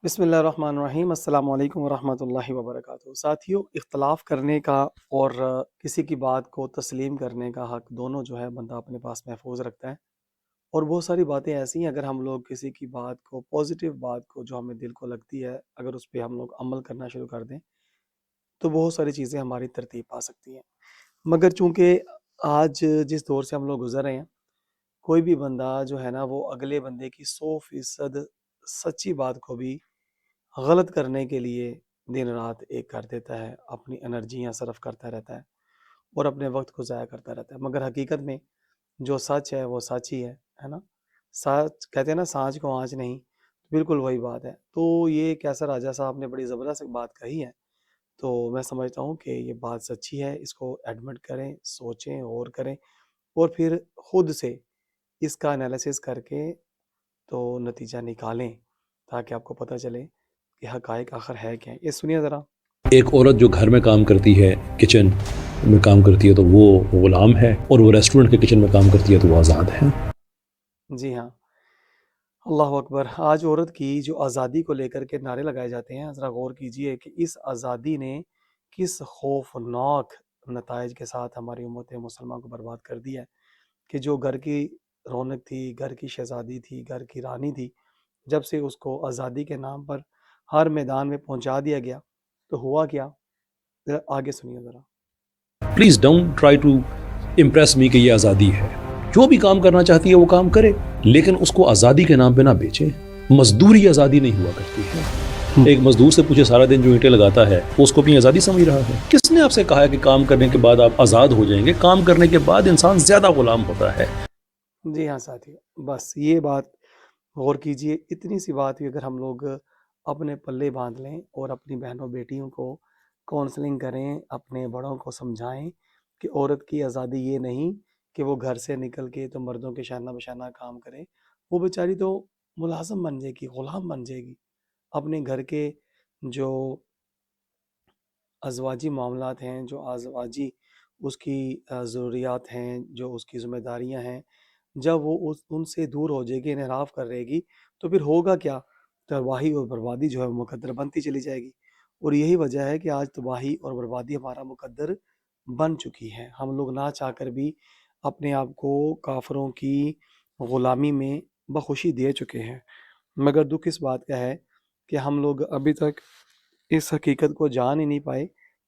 بسم اللہ الرحمن الرحیم۔ السلام علیکم ورحمۃ اللہ وبرکاتہ۔ ساتھیوں، اختلاف کرنے کا اور کسی کی بات کو تسلیم کرنے کا حق دونوں جو ہے بندہ اپنے پاس محفوظ رکھتا ہے، اور بہت ساری باتیں ایسی ہیں اگر ہم لوگ کسی کی بات کو، پازیٹیو بات کو جو ہمیں دل کو لگتی ہے، اگر اس پہ ہم لوگ عمل کرنا شروع کر دیں تو بہت ساری چیزیں ہماری ترتیب پا سکتی ہیں۔ مگر چونکہ آج جس دور سے ہم لوگ گزر رہے ہیں، کوئی بھی بندہ جو ہے نا وہ اگلے بندے کی 100% سچی بات کو بھی غلط کرنے کے لیے دن رات ایک کر دیتا ہے، اپنی انرجیاں صرف کرتا رہتا ہے اور اپنے وقت کو ضائع کرتا رہتا ہے۔ مگر حقیقت میں جو سچ ہے وہ سچ ہی ہے نا۔ سچ کہتے ہیں نا، سانچ کو آنچ نہیں، بالکل وہی بات ہے۔ تو یہ کیسر راجہ صاحب نے بڑی زبردست بات کہی ہے، تو میں سمجھتا ہوں کہ یہ بات سچی ہے، اس کو ایڈمٹ کریں، سوچیں اور کریں، اور پھر خود سے اس کا انالیسس کر کے تو نتیجہ نکالیں، تاکہ آپ کو پتہ چلے کہ حقائق آخر ہے کیا ہے۔ یہ سنیے ذرا۔ ایک عورت جو گھر میں کام کرتی ہے، کچن میں کام کرتی ہے، تو وہ غلام ہے، اور وہ ریسٹورنٹ کے کچن میں کام کرتی ہے تو وہ آزاد ہے۔ جی ہاں، اللہ اکبر۔ آج عورت کی جو آزادی کو لے کر کے نعرے لگائے جاتے ہیں، ذرا غور کیجئے کہ اس آزادی نے کس خوفناک نتائج کے ساتھ ہماری امت مسلمہ کو برباد کر دیا ہے، کہ جو گھر کی رونق تھی، گھر کی شہزادی تھی، گھر کی رانی تھی، جب سے اس کو آزادی کے نام پر ہر میدان میں پہنچا دیا گیا تو ہوا کیا؟ ذرا آگے سنیے ذرا۔ Please don't try to impress me کہ یہ آزادی ہے۔ جو بھی کام کرنا چاہتی ہے وہ کام کرے، لیکن اس کو آزادی کے نام پہ نہ بیچے۔ مزدوری آزادی نہیں ہوا کرتی ہے۔ ایک مزدور سے پوچھے سارا دن جو اینٹیں لگاتا ہے وہ اس کو اپنی آزادی سمجھ رہا ہے؟ کس نے آپ سے کہا ہے کہ کام کرنے کے بعد آپ آزاد ہو جائیں گے؟ کام کرنے کے بعد انسان زیادہ غلام ہوتا ہے۔ جی ہاں ساتھی، بس یہ بات غور کیجئے، اتنی سی بات بھی اگر ہم لوگ اپنے پلے باندھ لیں اور اپنی بہنوں بیٹیوں کو کونسلنگ کریں، اپنے بڑوں کو سمجھائیں کہ عورت کی آزادی یہ نہیں کہ وہ گھر سے نکل کے تو مردوں کے شانہ بشانہ کام کرے، وہ بیچاری تو ملازم بن جائے گی، غلام بن جائے گی۔ اپنے گھر کے جو ازواجی معاملات ہیں، جو ازواجی اس کی ضروریات ہیں، جو اس کی ذمہ داریاں ہیں، جب وہ ان سے دور ہو جائے گی، انحراف کر رہے گی، تو پھر ہوگا کیا؟ تباہی اور بربادی جو ہے وہ مقدر بنتی چلی جائے گی۔ اور یہی وجہ ہے کہ آج تباہی اور بربادی ہمارا مقدر بن چکی ہے۔ ہم لوگ نہ چاہ کر بھی اپنے آپ کو کافروں کی غلامی میں بخوشی دے چکے ہیں۔ مگر دکھ اس بات کا ہے کہ ہم لوگ ابھی تک اس حقیقت کو جان ہی نہیں پائے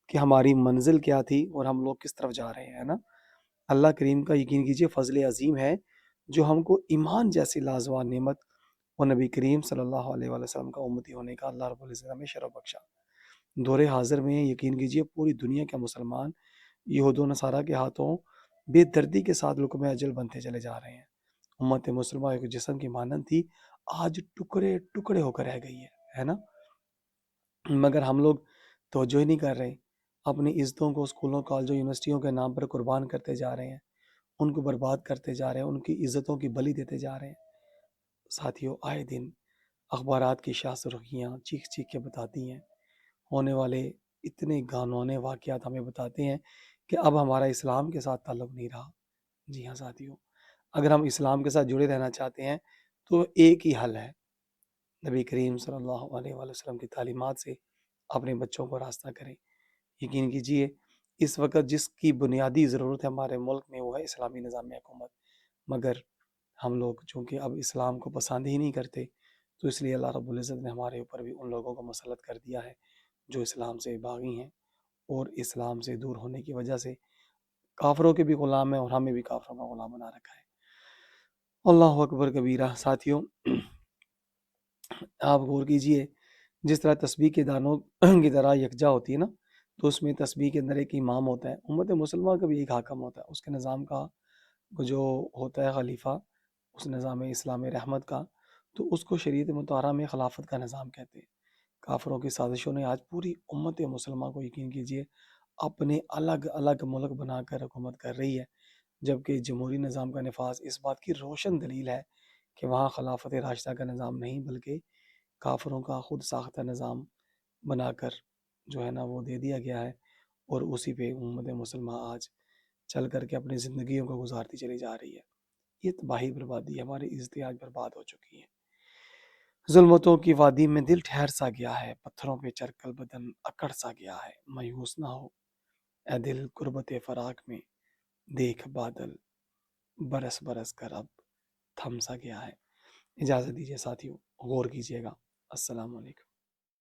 کہ ہماری منزل کیا تھی اور ہم لوگ کس طرف جا رہے ہیں نا۔ اللہ کریم کا یقین کیجئے فضل عظیم ہے جو ہم کو ایمان جیسی لازوال نعمت اور نبی کریم صلی اللہ علیہ وآلہ وسلم کا امتی ہونے کا اللہ رب العزت ہمیں شرف بخشا۔ دور حاضر میں یقین کیجئے پوری دنیا کے مسلمان یہود و نصارہ کے ہاتھوں بے دردی کے ساتھ لقمہ اجل بنتے چلے جا رہے ہیں۔ امت مسلمہ ایک جسم کی مانند تھی، آج ٹکڑے ٹکڑے ہو کر رہ گئی ہے نا۔ مگر ہم لوگ توجہ ہی نہیں کر رہے، اپنی عزتوں کو اسکولوں، کالجوں، یونیورسٹیوں کے نام پر قربان کرتے جا رہے ہیں، ان کو برباد کرتے جا رہے ہیں، ان کی عزتوں کی بلی دیتے جا رہے ہیں۔ ساتھیوں، آئے دن اخبارات کی شاہ سرخیاں چیخ چیخ کے بتاتی ہیں، ہونے والے اتنے گانوانے واقعات ہمیں بتاتے ہیں کہ اب ہمارا اسلام کے ساتھ تعلق نہیں رہا۔ جی ہاں ساتھیوں، اگر ہم اسلام کے ساتھ جڑے رہنا چاہتے ہیں تو ایک ہی حل ہے، نبی کریم صلی اللہ علیہ وآلہ وسلم کی تعلیمات سے اپنے بچوں کو راستہ کریں۔ یقین کیجئے اس وقت جس کی بنیادی ضرورت ہے ہمارے ملک میں وہ ہے اسلامی نظام حکومت، مگر ہم لوگ چونکہ اب اسلام کو پسند ہی نہیں کرتے، تو اس لیے اللہ رب العزت نے ہمارے اوپر بھی ان لوگوں کو مسلط کر دیا ہے جو اسلام سے باغی ہیں، اور اسلام سے دور ہونے کی وجہ سے کافروں کے بھی غلام ہیں اور ہمیں بھی کافروں کا غلام بنا رکھا ہے۔ اللہ اکبر کبیرہ۔ ساتھیوں، آپ غور کیجئے، جس طرح تسبیح کے دانوں کی طرح یکجا ہوتی ہے نا، تو اس میں تسبیح کے اندر ایک امام ہوتا ہے، امت مسلمہ کا بھی ایک حاکم ہوتا ہے، اس کے نظام کا جو ہوتا ہے خلیفہ، اس نظام اسلام رحمت کا، تو اس کو شریعت مطہرہ میں خلافت کا نظام کہتے ہیں۔ کافروں کی سازشوں نے آج پوری امت مسلمہ کو یقین کیجئے اپنے الگ الگ ملک بنا کر حکومت کر رہی ہے، جبکہ جمہوری نظام کا نفاذ اس بات کی روشن دلیل ہے کہ وہاں خلافت راشدہ کا نظام نہیں بلکہ کافروں کا خود ساختہ نظام بنا کر جو ہے نا وہ دے دیا گیا ہے، اور اسی پہ امت مسلمہ آج چل کر کے اپنی زندگیوں کو گزارتی چلی جا رہی ہے۔ یہ تباہی بربادی، ہماری عزتیں آج برباد ہو چکی ہیں۔ ظلمتوں کی وادی میں دل ٹھہر سا گیا ہے، پتھروں پہ چڑھ کر بدن اکڑ سا گیا ہے، مایوس نہ ہو اے دل غربت فراق میں، دیکھ بادل برس برس کر اب تھم سا گیا ہے۔ اجازت دیجیے ساتھیوں، غور کیجیے گا۔ السلام علیکم۔